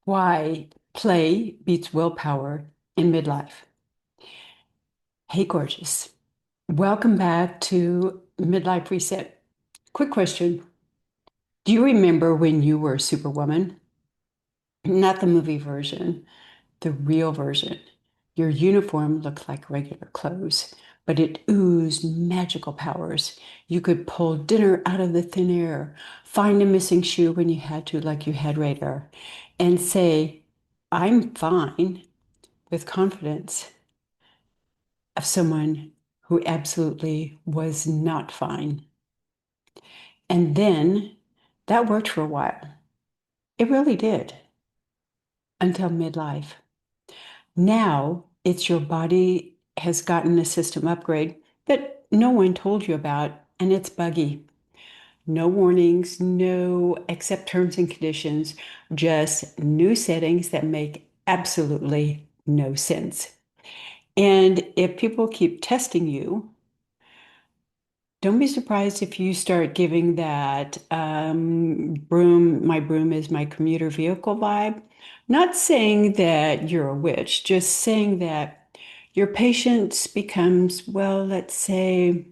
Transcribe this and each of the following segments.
Why play beats willpower in midlife. Hey, gorgeous. Welcome back to Midlife Reset. Quick question. Do you remember when you were a superwoman? Not the movie version, the real version. Your uniform looked like regular clothes, but it oozed magical powers. You could pull dinner out of the thin air, find a missing shoe when you had to, like you had radar, and say, I'm fine with confidence of someone who absolutely was not fine. And then that worked for a while. It really did until midlife. Now it's your body has gotten a system upgrade that no one told you about, and it's buggy. No warnings, no except terms and conditions, just new settings that make absolutely no sense. And if people keep testing you, don't be surprised if you start giving that broom, my broom is my commuter vehicle vibe. Not saying that you're a witch, just saying that your patience becomes, well, let's say,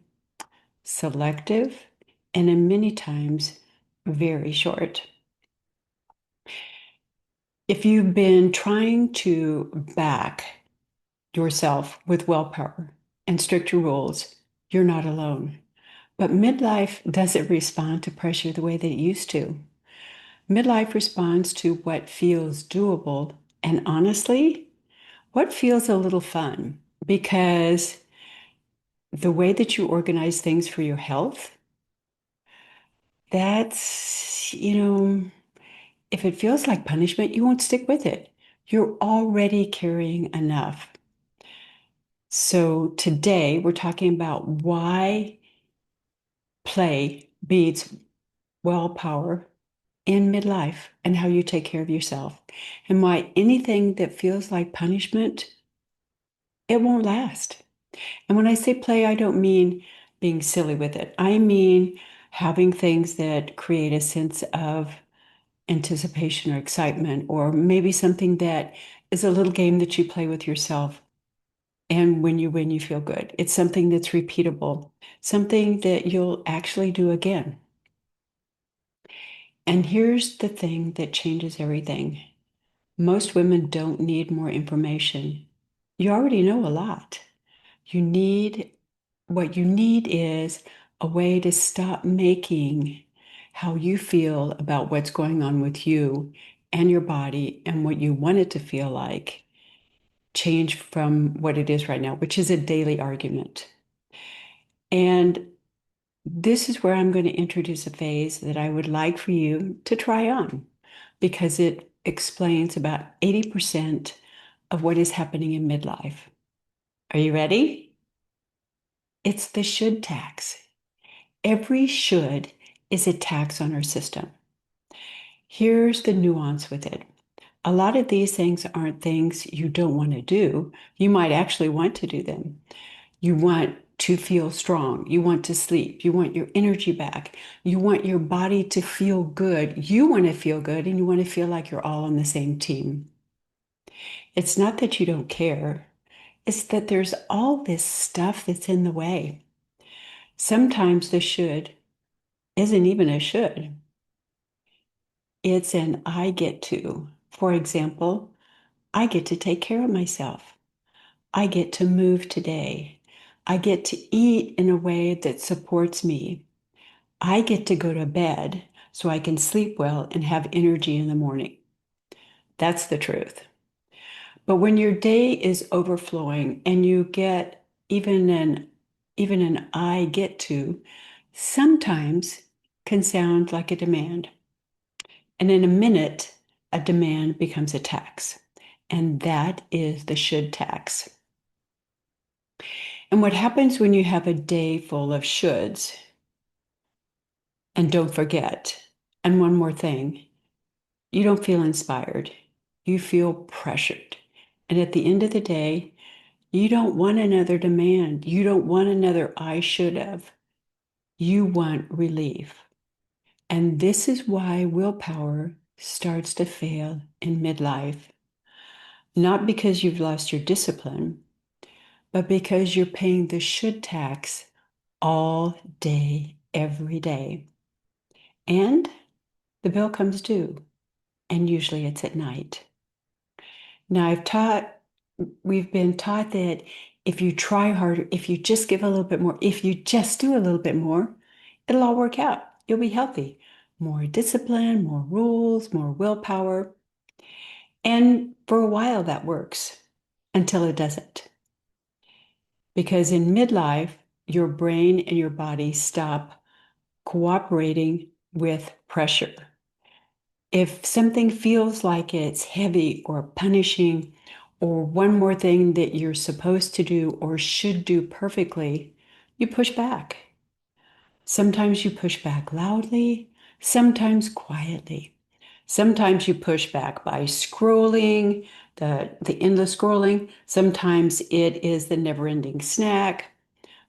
selective and in many times very short. If you've been trying to back yourself with willpower and stricter rules, you're not alone. But midlife doesn't respond to pressure the way that it used to. Midlife responds to what feels doable and honestly, what feels a little fun. Because the way that you organize things for your health, if it feels like punishment, you won't stick with it. You're already carrying enough. So today we're talking about why play beats willpower in midlife and how you take care of yourself, and why anything that feels like punishment, it won't last. And when I say play, I don't mean being silly with it. I mean having things that create a sense of anticipation or excitement, or maybe something that is a little game that you play with yourself. And when you win, you feel good. It's something that's repeatable, something that you'll actually do again. And here's the thing that changes everything. Most women don't need more information. You already know a lot. You need, what you need is a way to stop making how you feel about what's going on with you and your body and what you want it to feel like change from what it is right now, which is a daily argument. And this is where I'm going to introduce a phase that I would like for you to try on because it explains about 80% of what is happening in midlife. Are you ready? It's the should tax. Every should is a tax on our system. Here's the nuance with it. A lot of these things aren't things you don't want to do. You might actually want to do them. You want to feel strong. You want to sleep. You want your energy back. You want your body to feel good. You want to feel good and you want to feel like you're all on the same team. It's not that you don't care. It's that there's all this stuff that's in the way. Sometimes the should isn't even a should. It's an I get to. For example, I get to take care of myself. I get to move today. I get to eat in a way that supports me. I get to go to bed so I can sleep well and have energy in the morning. That's the truth. But when your day is overflowing and you get even an I get to, sometimes can sound like a demand. And in a minute, a demand becomes a tax. And that is the should tax. And what happens when you have a day full of shoulds, and don't forget, and one more thing, you don't feel inspired. You feel pressured. And at the end of the day, you don't want another demand. You don't want another I should have. You want relief. And this is why willpower starts to fail in midlife, not because you've lost your discipline, but because you're paying the should tax all day, every day. And the bill comes due, and usually it's at night. Now, we've been taught that if you try harder, if you just give a little bit more, if you just do a little bit more, it'll all work out. You'll be healthy. More discipline, more rules, more willpower. And for a while that works until it doesn't. Because in midlife, your brain and your body stop cooperating with pressure. If something feels like it's heavy or punishing, or one more thing that you're supposed to do or should do perfectly, you push back. Sometimes you push back loudly, sometimes quietly. Sometimes you push back by scrolling, the endless scrolling. Sometimes it is the never-ending snack.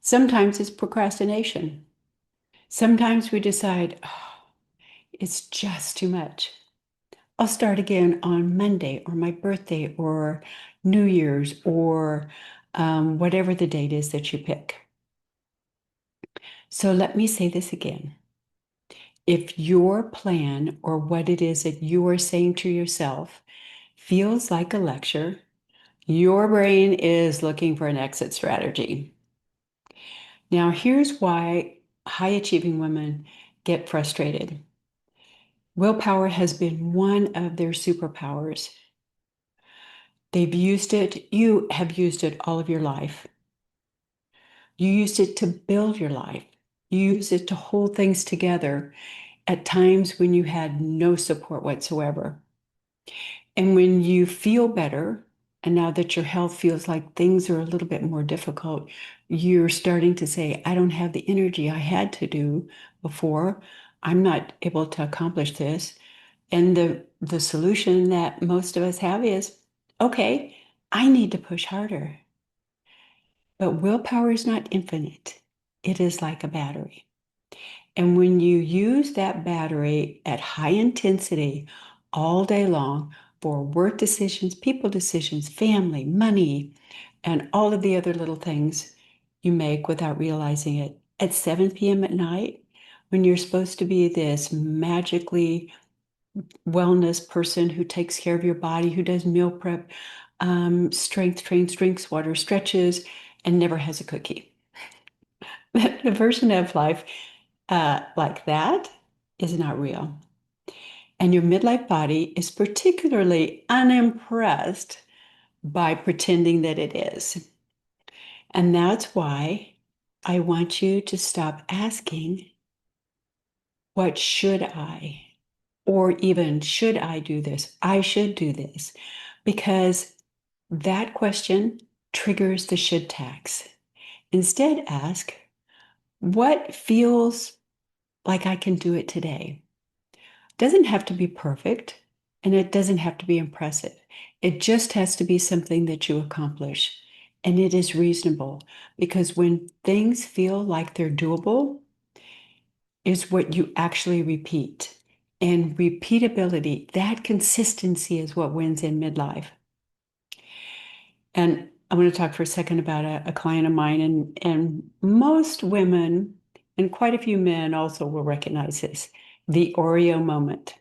Sometimes it's procrastination. Sometimes we decide, oh, it's just too much. I'll start again on Monday or my birthday or New Year's or whatever the date is that you pick. So let me say this again. If your plan or what it is that you are saying to yourself feels like a lecture, your brain is looking for an exit strategy. Now, here's why high achieving women get frustrated. Willpower has been one of their superpowers. They've used it, you have used it all of your life. You used it to build your life. You used it to hold things together at times when you had no support whatsoever. And when you feel better, and now that your health feels like things are a little bit more difficult, you're starting to say, I don't have the energy I had to do before. I'm not able to accomplish this. And the solution that most of us have is, okay, I need to push harder. But willpower is not infinite. It is like a battery. And when you use that battery at high intensity all day long for work decisions, people decisions, family, money, and all of the other little things you make without realizing it, at 7 p.m. at night, when you're supposed to be this magically wellness person who takes care of your body, who does meal prep, strength trains, drinks water, stretches, and never has a cookie. The version of life like that is not real. And your midlife body is particularly unimpressed by pretending that it is. And that's why I want you to stop asking, what should I? Or even, should I do this? I should do this. Because that question triggers the should tax. Instead, ask, what feels like I can do it today? Doesn't have to be perfect, and it doesn't have to be impressive. It just has to be something that you accomplish. And it is reasonable, because when things feel like they're doable, is what you actually repeat. And repeatability, that consistency is what wins in midlife. And I want to talk for a second about a client of mine, and most women and quite a few men also will recognize this, the Oreo moment.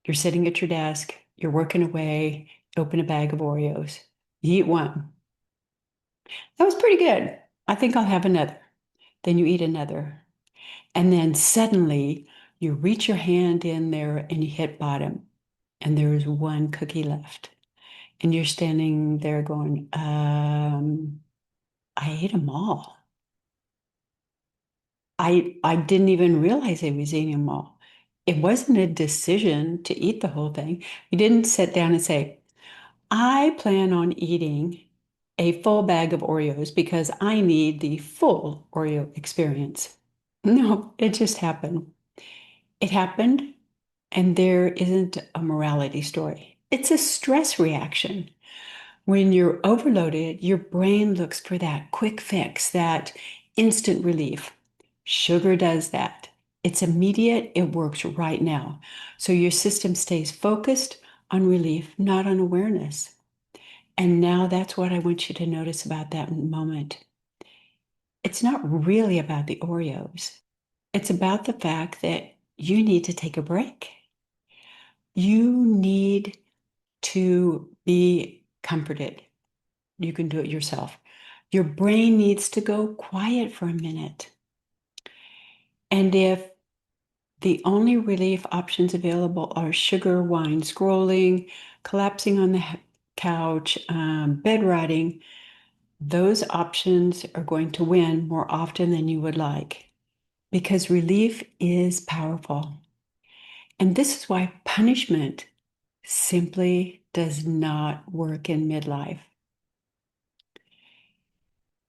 You're sitting at your desk, you're working away, open a bag of Oreos. You eat one. That was pretty good. I think I'll have another. Then you eat another. And then suddenly you reach your hand in there and you hit bottom, and there is one cookie left. And you're standing there going, I ate them all. I didn't even realize I was eating them all. It wasn't a decision to eat the whole thing. You didn't sit down and say, I plan on eating a full bag of Oreos because I need the full Oreo experience. No, it just happened. It happened, and there isn't a morality story. It's a stress reaction. When you're overloaded, your brain looks for that quick fix, that instant relief. Sugar does that. It's immediate, it works right now. So your system stays focused on relief, not on awareness. And now that's what I want you to notice about that moment. It's not really about the Oreos. It's about the fact that you need to take a break. You need to be comforted. You can do it yourself. Your brain needs to go quiet for a minute. And if the only relief options available are sugar, wine, scrolling, collapsing on the couch, bed rotting, those options are going to win more often than you would like because relief is powerful. And this is why punishment simply does not work in midlife.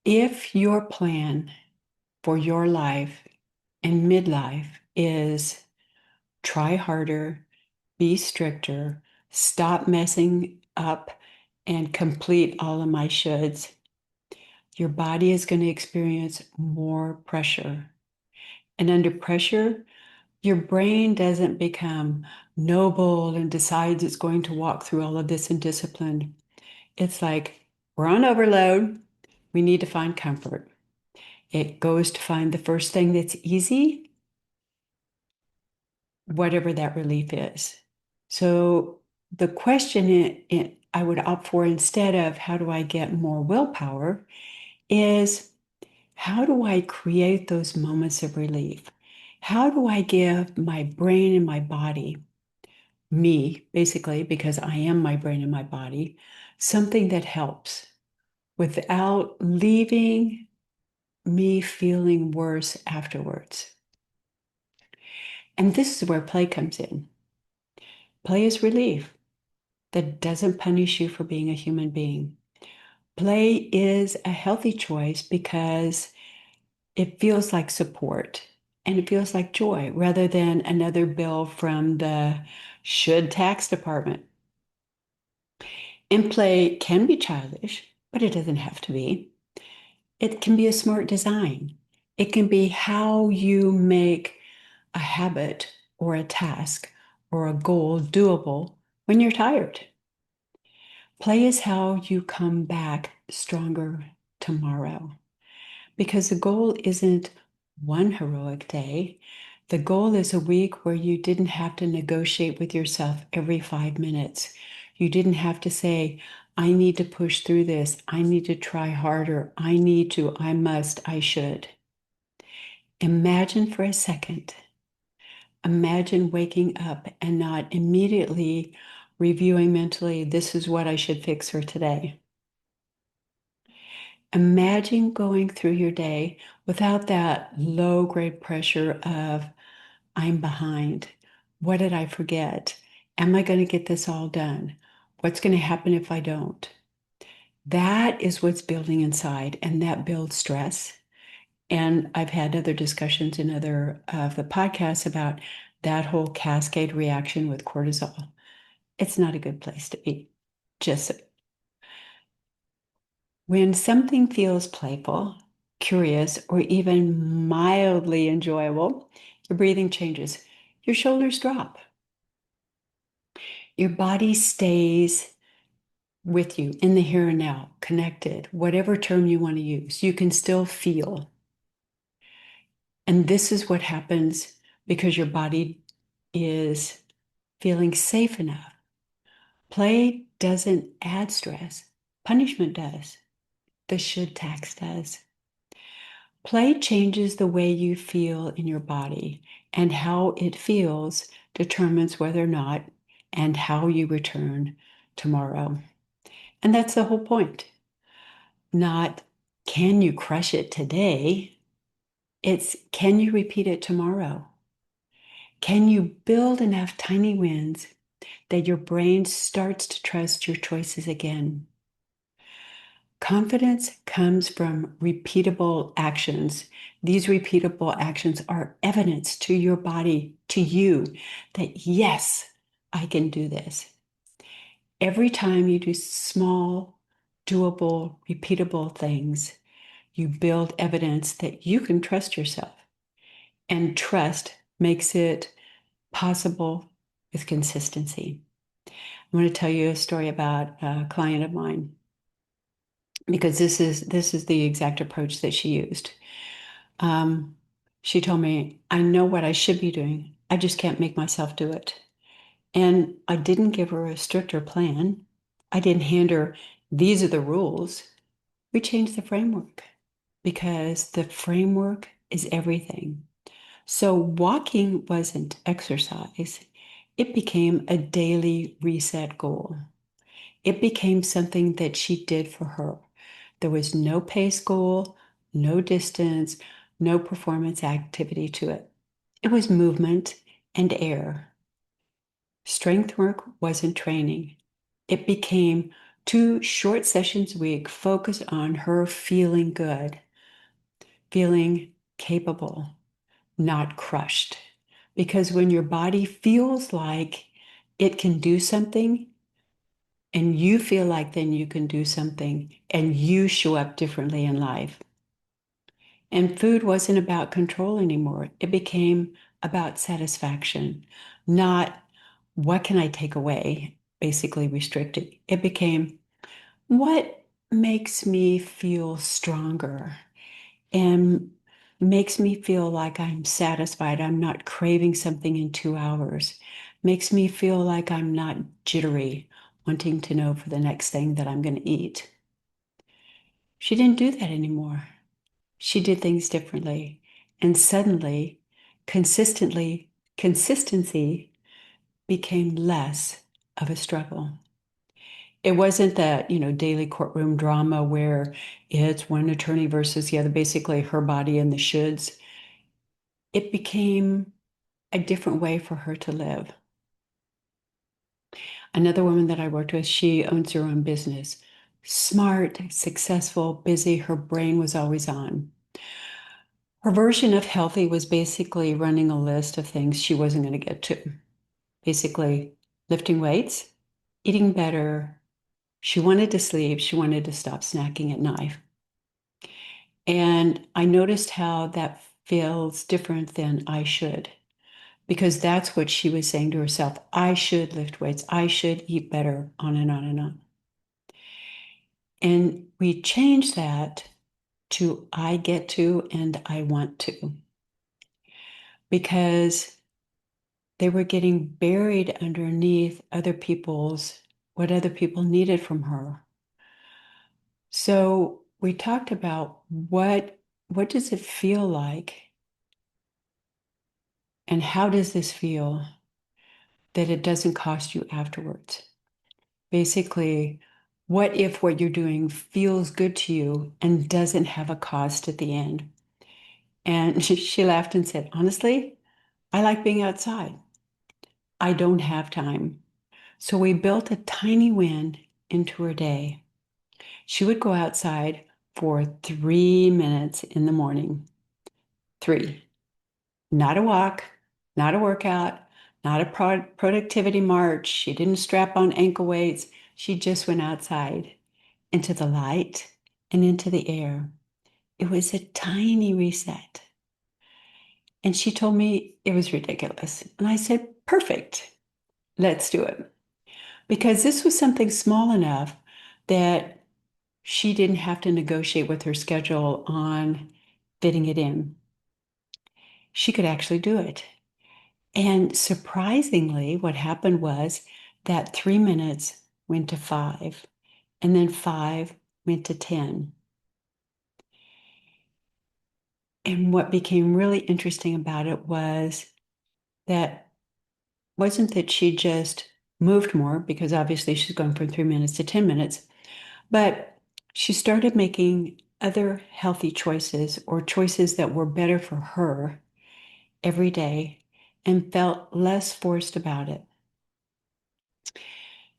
If your plan for your life in midlife is try harder, be stricter, stop messing up, and complete all of my shoulds, your body is going to experience more pressure. And under pressure, your brain doesn't become noble and decides it's going to walk through all of this in discipline. It's like, we're on overload. We need to find comfort. It goes to find the first thing that's easy, whatever that relief is. So the question I would opt for instead of how do I get more willpower is how do I create those moments of relief? How do I give my brain and my body, me basically, because I am my brain and my body, something that helps without leaving me feeling worse afterwards? And this is where play comes in. Play is relief that doesn't punish you for being a human being. Play is a healthy choice because it feels like support and it feels like joy rather than another bill from the should tax department. And play can be childish, but it doesn't have to be. It can be a smart design. It can be how you make a habit or a task or a goal doable when you're tired. Play is how you come back stronger tomorrow because the goal isn't one heroic day. The goal is a week where you didn't have to negotiate with yourself every 5 minutes. You didn't have to say, I need to push through this. I need to try harder. I need to, I must, I should. Imagine for a second. Imagine waking up and not immediately reviewing mentally, this is what I should fix for today. Imagine going through your day without that low grade pressure of, I'm behind. What did I forget? Am I going to get this all done? What's going to happen if I don't? That is what's building inside, and that builds stress. And I've had other discussions in other of the podcasts about that whole cascade reaction with cortisol. It's not a good place to be. Just when something feels playful, curious, or even mildly enjoyable, your breathing changes, your shoulders drop, your body stays with you in the here and now, connected, whatever term you want to use, you can still feel. And this is what happens because your body is feeling safe enough. Play doesn't add stress, punishment does. The should tax does. Play changes the way you feel in your body, and how it feels determines whether or not and how you return tomorrow. And that's the whole point. Not can you crush it today? It's can you repeat it tomorrow? Can you build enough tiny wins that your brain starts to trust your choices again? Confidence comes from repeatable actions. These repeatable actions are evidence to your body, to you, that yes, I can do this. Every time you do small, doable, repeatable things, you build evidence that you can trust yourself. And trust makes it possible with consistency. I want to tell you a story about a client of mine because this is the exact approach that she used. Um, she told me, I know what I should be doing. I just can't make myself do it. And I didn't give her a stricter plan. I didn't hand her, these are the rules. We changed the framework because the framework is everything. So walking wasn't exercise. It became a daily reset goal. It became something that she did for her. There was no pace goal, no distance, no performance activity to it. It was movement and air. Strength work wasn't training. It became 2 short sessions a week focused on her feeling good, feeling capable, not crushed. Because when your body feels like it can do something, and you feel like then you can do something, and you show up differently in life. And food wasn't about control anymore. It became about satisfaction, not what can I take away, basically restricting. It became what makes me feel stronger and makes me feel like I'm satisfied. I'm not craving something in 2 hours. Makes me feel like I'm not jittery, wanting to know for the next thing that I'm going to eat. She didn't do that anymore. She did things differently. And suddenly, consistency became less of a struggle. It wasn't that, daily courtroom drama where it's one attorney versus the other, basically her body and the shoulds. It became a different way for her to live. Another woman that I worked with, she owns her own business. Smart, successful, busy, her brain was always on. Her version of healthy was basically running a list of things she wasn't going to get to. Basically, lifting weights, eating better. She wanted to sleep. She wanted to stop snacking at night. And I noticed how that feels different than I should, because that's what she was saying to herself. I should lift weights. I should eat better, on and on and on. And we changed that to I get to and I want to, because they were getting buried underneath what other people needed from her. So we talked about what does it feel like and how does this feel that it doesn't cost you afterwards? Basically, what if what you're doing feels good to you and doesn't have a cost at the end? And she laughed and said, honestly, I like being outside. I don't have time. So we built a tiny win into her day. She would go outside for 3 minutes in the morning. 3. Not a walk, not a workout, not a productivity march. She didn't strap on ankle weights. She just went outside into the light and into the air. It was a tiny reset. And she told me it was ridiculous. And I said, perfect, let's do it. Because this was something small enough that she didn't have to negotiate with her schedule on fitting it in. She could actually do it. And surprisingly, what happened was that 3 minutes went to 5, and then 5 went to 10. And what became really interesting about it that wasn't that she just moved more, because obviously she's going from 3 minutes to 10 minutes, but she started making other healthy choices or choices that were better for her every day and felt less forced about it.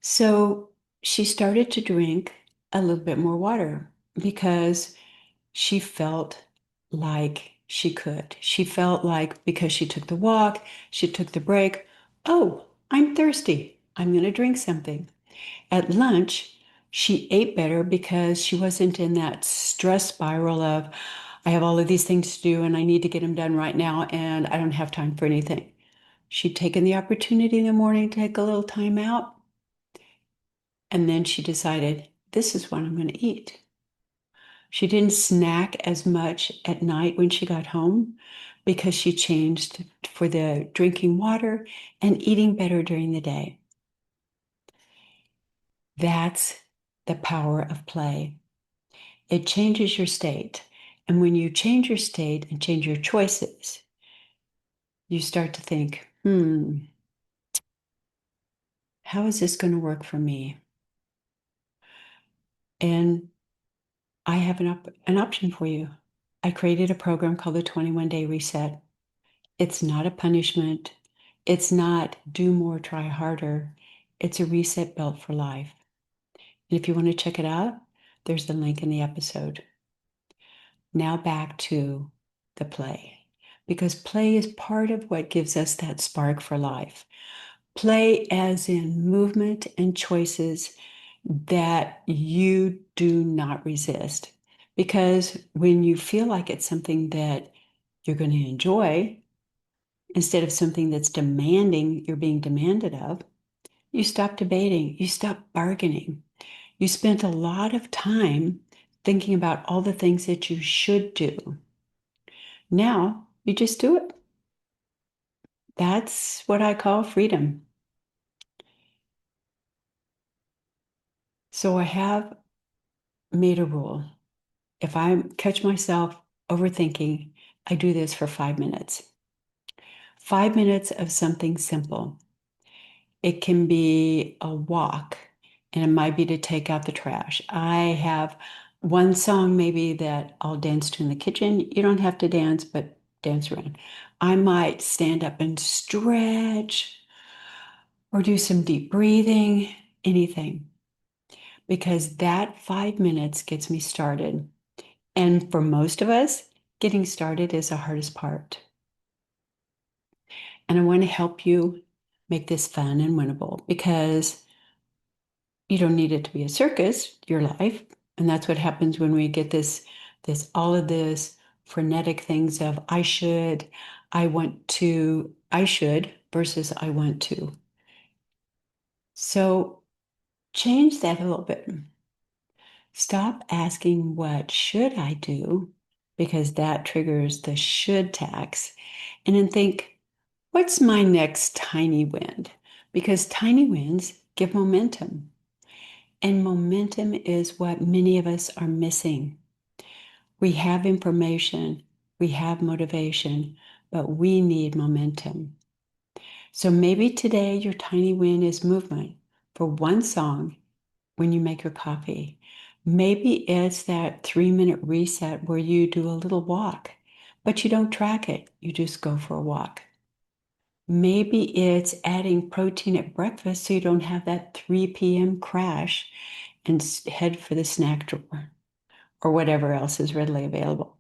So she started to drink a little bit more water because she felt like she could. She felt like because she took the walk, she took the break. Oh, I'm thirsty. I'm going to drink something. At lunch, she ate better because she wasn't in that stress spiral of, I have all of these things to do and I need to get them done right now and I don't have time for anything. She'd taken the opportunity in the morning to take a little time out, and then she decided, this is what I'm going to eat. She didn't snack as much at night when she got home because she changed for the drinking water and eating better during the day. That's the power of play. It changes your state. And when you change your state and change your choices, you start to think, how is this going to work for me? And I have an option for you. I created a program called the 21-Day Reset. It's not a punishment. It's not do more, try harder. It's a reset built for life. And if you want to check it out, there's the link in the episode. Now back to the play, because play is part of what gives us that spark for life. Play as in movement and choices that you do not resist. Because when you feel like it's something that you're going to enjoy, instead of something that's demanding, you're being demanded of, you stop debating, you stop bargaining. You spent a lot of time thinking about all the things that you should do. Now you just do it. That's what I call freedom. So I have made a rule. If I catch myself overthinking, I do this for 5 minutes. 5 minutes of something simple. It can be a walk, and it might be to take out the trash. I have one song maybe that I'll dance to in the kitchen. You don't have to dance, but dance around. I might stand up and stretch or do some deep breathing, anything, because that 5 minutes gets me started. And for most of us, getting started is the hardest part. And I want to help you make this fun and winnable because you don't need it to be a circus, your life. And that's what happens when we get all of this frenetic things of I should, I want to, I should versus I want to. So change that a little bit. Stop asking what should I do because that triggers the should tax. And then think, what's my next tiny win? Because tiny wins give momentum. And momentum is what many of us are missing. We have information, we have motivation, but we need momentum. So maybe today your tiny win is movement for one song when you make your coffee. Maybe it's that 3-minute reset where you do a little walk, but you don't track it. You just go for a walk. Maybe it's adding protein at breakfast so you don't have that 3 p.m. crash and head for the snack drawer or whatever else is readily available.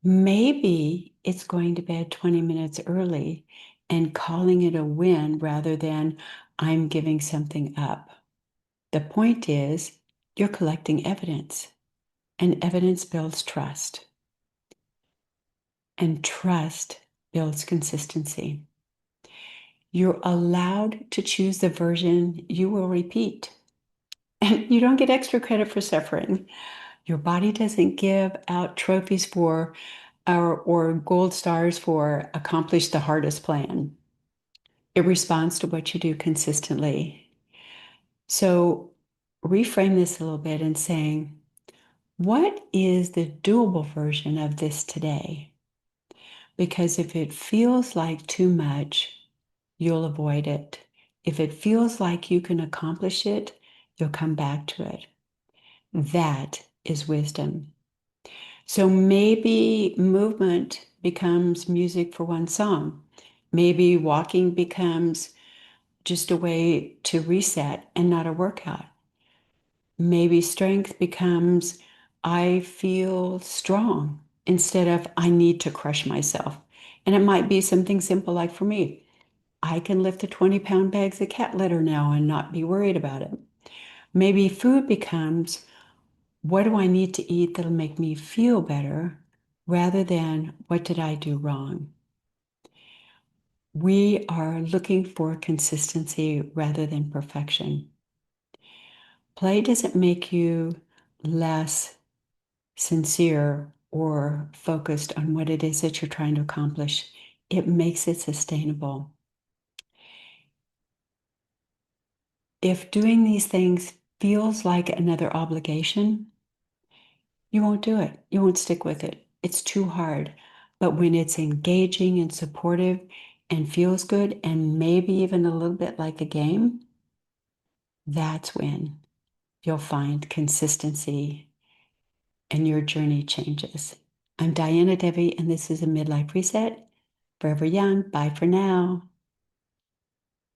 Maybe it's going to bed 20 minutes early and calling it a win rather than I'm giving something up. The point is you're collecting evidence, and evidence builds trust, and trust builds consistency. You're allowed to choose the version you will repeat. And you don't get extra credit for suffering. Your body doesn't give out trophies for or gold stars for accomplish the hardest plan. It responds to what you do consistently. So reframe this a little bit and saying, what is the doable version of this today? Because if it feels like too much, you'll avoid it. If it feels like you can accomplish it, you'll come back to it. That is wisdom. So maybe movement becomes music for one song. Maybe walking becomes just a way to reset and not a workout. Maybe strength becomes I feel strong instead of I need to crush myself. And it might be something simple like for me, I can lift the 20-pound bags of cat litter now and not be worried about it. Maybe food becomes what do I need to eat that'll make me feel better rather than what did I do wrong. We are looking for consistency rather than perfection. Play doesn't make you less sincere or focused on what it is that you're trying to accomplish. It makes it sustainable. If doing these things feels like another obligation, you won't do it. You won't stick with it. It's too hard. But when it's engaging and supportive and feels good and maybe even a little bit like a game, that's when you'll find consistency and your journey changes. I'm Diana Devi, and this is a Midlife Reset. Forever Young. Bye for now.